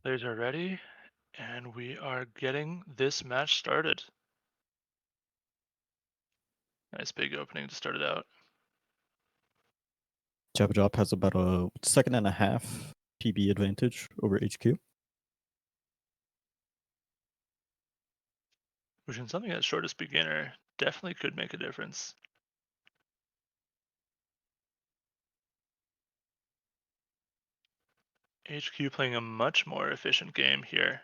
Players are ready, and we are getting this match started. Nice big opening to start it out. Jabajop has about a second and a half PB advantage over HQ. Which in something as short as beginner definitely could make a difference. HQ playing a much more efficient game here.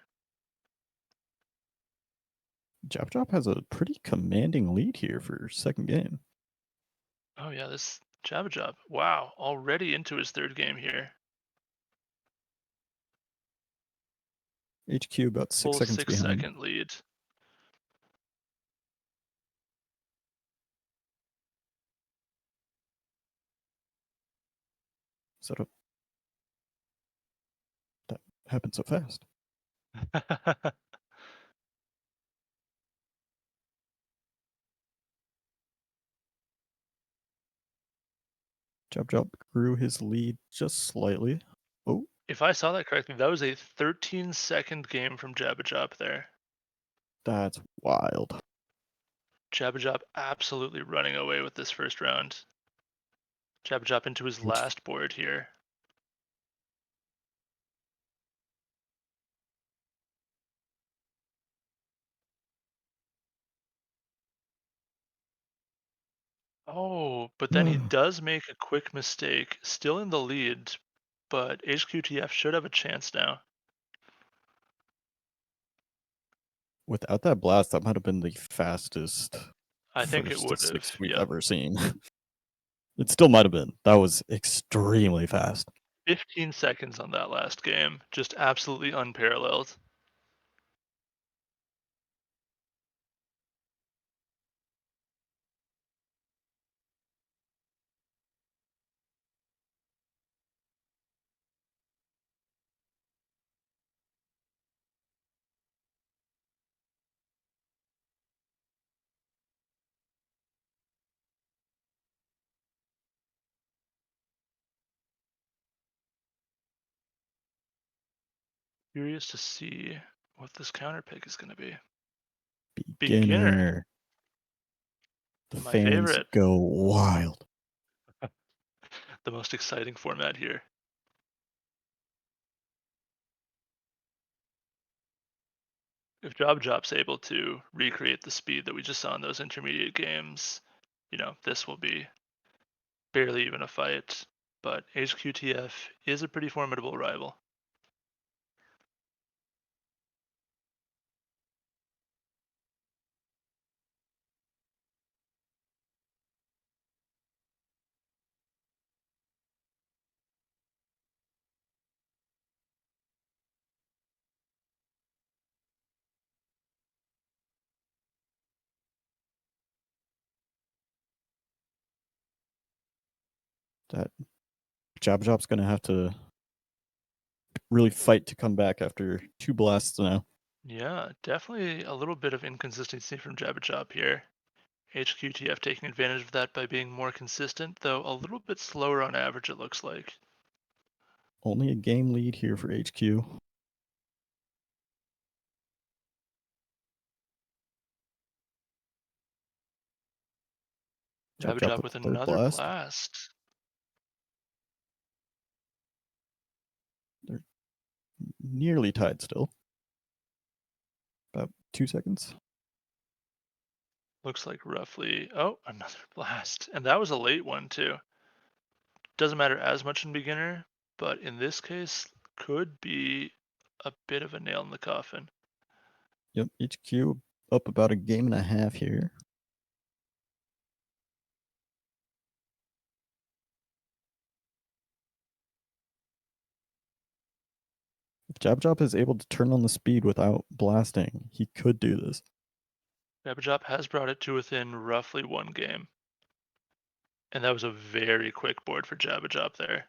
Jabajop has a pretty commanding lead here for second game. Oh yeah, this Jabajop. Wow, already into his third game here. HQ about 6 Full seconds six behind. second lead. Setup. That happened so fast. Jabajop grew his lead just slightly. Oh, If I saw that correctly, that was a 13-second game from Jabajop there. that's wild. Jabajop absolutely running away with this first round. Jabajop into his H- last board here. Oh, but then he does make a quick mistake, still in the lead, but hqtf should have a chance now. Without that blast, that might have been the fastest I think it first to would have. six we've Yep. ever seen. It still might have been. That was extremely fast. 15 seconds on that last game. Just absolutely unparalleled. Curious to see what this counter pick is going to be. Beginner, Beginner. The my fans favorite. go wild. The most exciting format here. If Jobjop's able to recreate the speed that we just saw in those intermediate games, this will be barely even a fight. But HQTF is a pretty formidable rival. That Jabjop's gonna have to really fight to come back after two blasts now. Yeah, definitely a little bit of inconsistency from Jabajop here. HQTF taking advantage of that by being more consistent, though a little bit slower on average, it looks like. Only a game lead here for HQ. Jabjop Jabajop with with the third another blast. blast. They're nearly tied still. About 2 seconds. Looks like roughly. Oh, another blast. And that was a late one, too. Doesn't matter as much in beginner, but in this case, could be a bit of a nail in the coffin. Yep, HQ up about a game and a half here. If Jabjop is able to turn on the speed without blasting, he could do this. Jabajop has brought it to within roughly one game. And that was a very quick board for Jabajop there.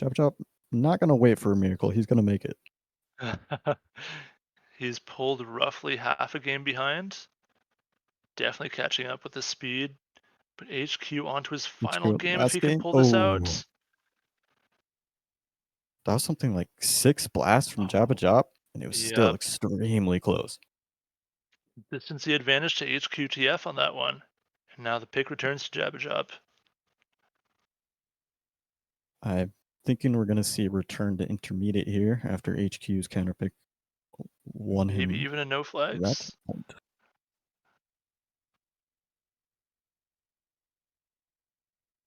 Jabjop not gonna wait for a miracle. He's gonna make it. He's pulled roughly half a game behind. Definitely catching up with the speed. But HQ onto his final HQ game if last he can game. pull this Oh, out. That was something like 6 blasts from Oh, jabajop, and it was still yep. extremely close. Distancy advantage to hqtf on that one. And now the pick returns to jabajop. I'm thinking we're gonna see a return to intermediate here after HQ's counterpick won Maybe him even a no that flags. point.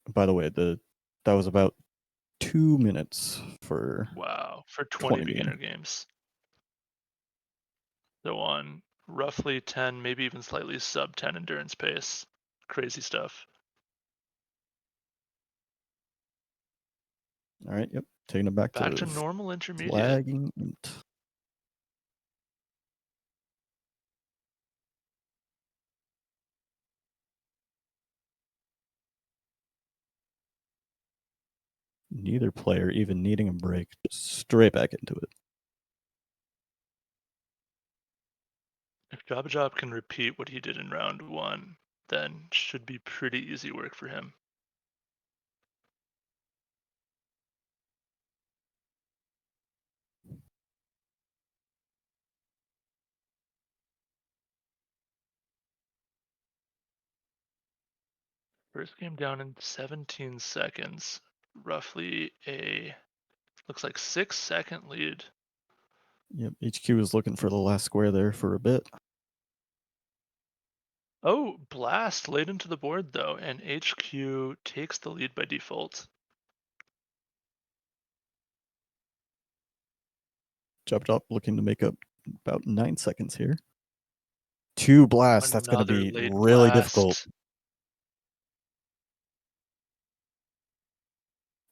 By the way, that was about 2 minutes for Wow, for 20 20 beginner beginner. games. So on roughly 10, maybe even slightly sub 10 endurance pace. Crazy stuff. Alright, yep, taking it back Back to to normal intermediate. flagging int. Neither player even needing a break, just straight back into it. If jabajop can repeat what he did in round 1, then should be pretty easy work for him. First game down in 17 seconds. Roughly a, looks like 6-second lead. Yep, HQ was looking for the last square there for a bit. Oh, blast late into the board though, and HQ takes the lead by default. Jabajop looking to make up about 9 seconds here. 2 blasts, that's gonna Another be late really difficult. blast.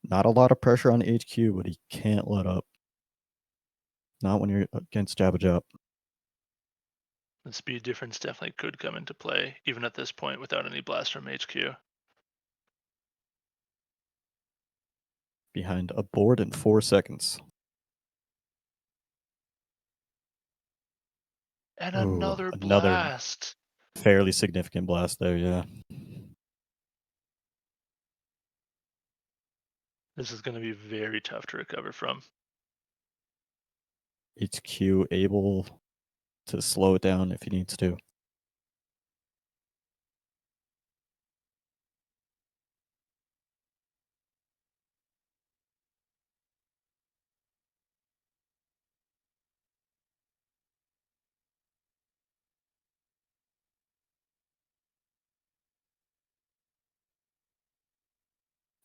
Not a lot of pressure on HQ, but he can't let up. Not when you're against jabajop. The speed difference definitely could come into play, even at this point without any blast from HQ. Behind a board in 4 seconds. And Oh, another another blast. fairly significant blast there, yeah. This is going to be very tough to recover from. HQ able to slow it down if he needs to.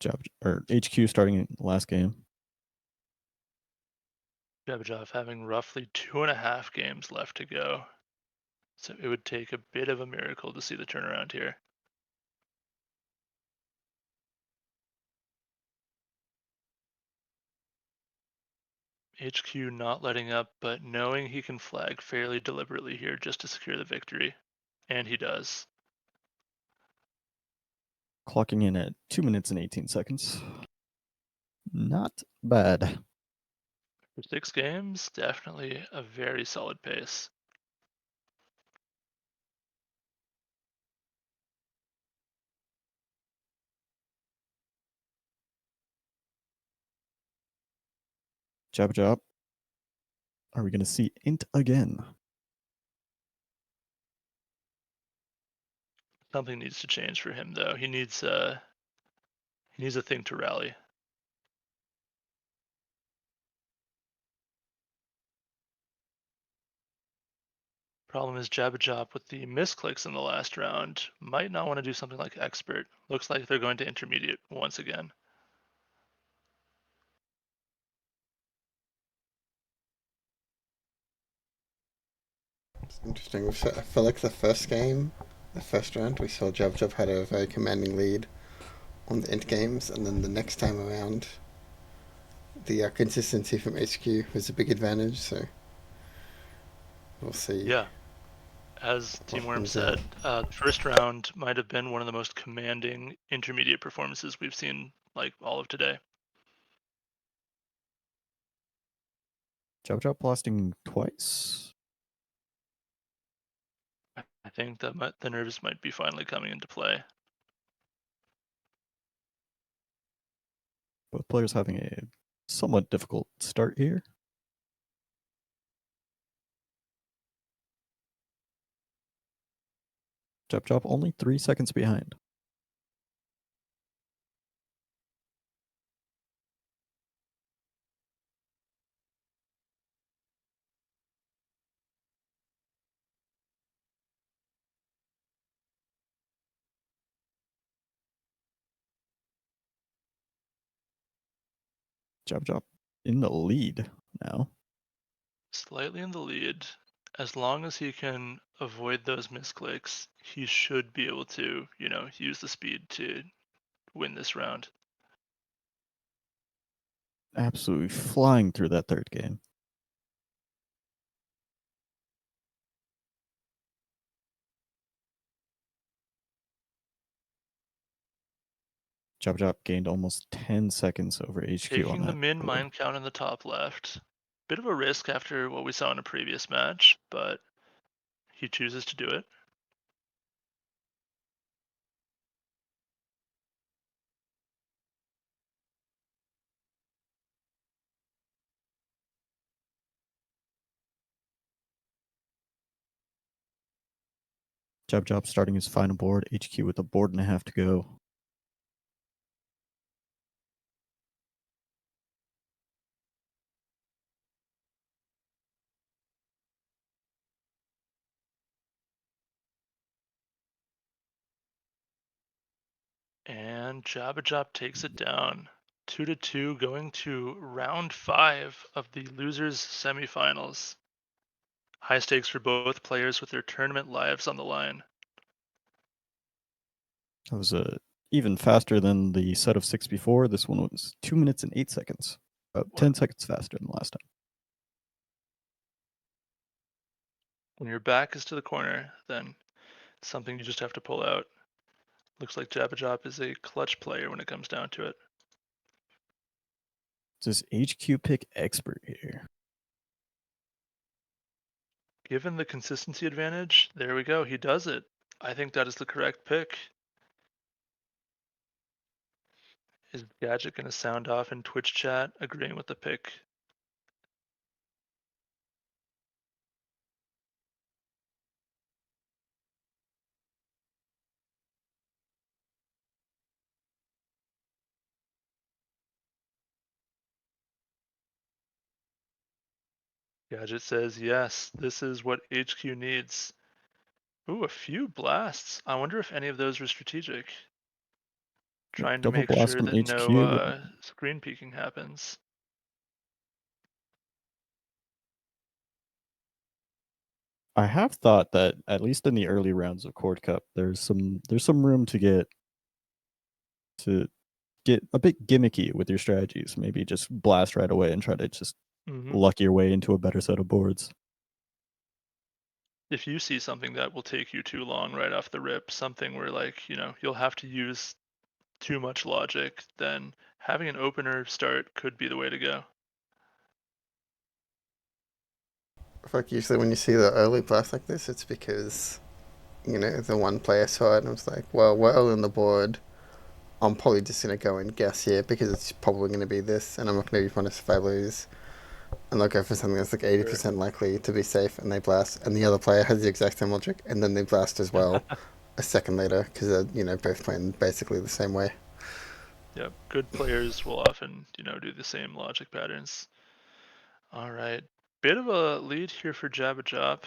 HQ starting in last game. Jabajov having roughly 2.5 games left to go. So it would take a bit of a miracle to see the turnaround here. HQ not letting up, but knowing he can flag fairly deliberately here just to secure the victory. And he does. Clocking in at 2 minutes and 18 seconds. Not bad. For 6 games, definitely a very solid pace. Jabajop. Are we going to see int again? Something needs to change for him though. He needs a thing to rally. Problem is Jabajop with the misclicks in the last round might not want to do something like expert. Looks like they're going to intermediate once again. It's interesting. I feel like the first game, the first round, we saw Jabjab had a very commanding lead on the int games, and then the next time around, the consistency from HQ was a big advantage. So we'll see Yeah, as what Team Worm happens there. said, the first round might have been one of the most commanding intermediate performances we've seen like all of today. Jabajop blasting twice. I think that the nerves might be finally coming into play. Both players having a somewhat difficult start here. Jabajop only 3 seconds behind. Jabajop in the lead now. Slightly in the lead. As long as he can avoid those misclicks, he should be able to, use the speed to win this round. Absolutely flying through that third game. Jabajop gained almost 10 seconds over HQ on Taking the that min board. mine count in the top left. Bit of a risk after what we saw in a previous match, but he chooses to do it. Jabajop starting his final board. HQ with a board and a half to go. And jabajop takes it down. 2-2 going to round 5 of the losers semifinals. High stakes for both players with their tournament lives on the line. That was even faster than the set of 6 before. This one was 2 minutes and 8 seconds. About 10 seconds faster than last time. When your back is to the corner, then it's something you just have to pull out. Looks like jabajop is a clutch player when it comes down to it. This HQ pick expert here. Given the consistency advantage, there we go. He does it. I think that is the correct pick. Is Gadget going to sound off in Twitch chat agreeing with the pick? Gadget says, yes, this is what HQ needs. Ooh, a few blasts. I wonder if any of those were strategic. Trying to Double make blast sure from that HQ. no screen peeking happens. I have thought that at least in the early rounds of Chord Cup, there's some room to get a bit gimmicky with your strategies. Maybe just blast right away and try to just luck your way into a better set of boards. If you see something that will take you too long right off the rip, something where you'll have to use too much logic, then having an opener start could be the way to go. Like usually when you see the early blast like this, it's because, the one player saw it and was like, well, we're early on the board. I'm probably just going to go and guess here because it's probably going to be this, and I'm not going to be punished if I lose. And they'll go for something that's like 80% likely to be safe, and they blast, and the other player has the exact same logic, and then they blast as well a second later because they're, both playing basically the same way. Yep, good players will often, do the same logic patterns. All right, bit of a lead here for jabajop.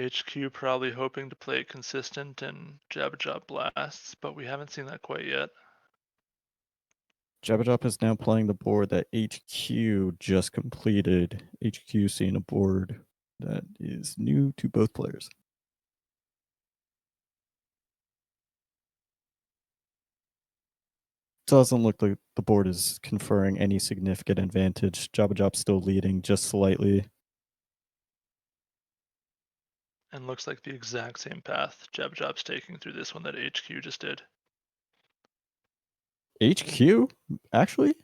HQ probably hoping to play consistent and jabajop blasts, but we haven't seen that quite yet. Jabajop is now playing the board that HQ just completed. HQ seeing a board that is new to both players. Doesn't look like the board is conferring any significant advantage. Jabajop still leading just slightly. And looks like the exact same path jabajop's taking through this one that HQ just did. HQ actually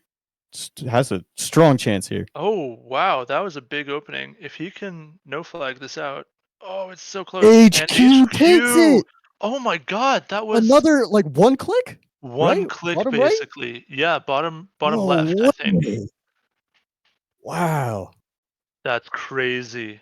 has a strong chance here. Oh, wow, that was a big opening. If he can no flag this out. Oh, it's so close. HQ And takes it! Oh my god, that was Another, one click? One Right? click, Bottom right? basically. Yeah, bottom No left, I think. way. Wow. That's crazy.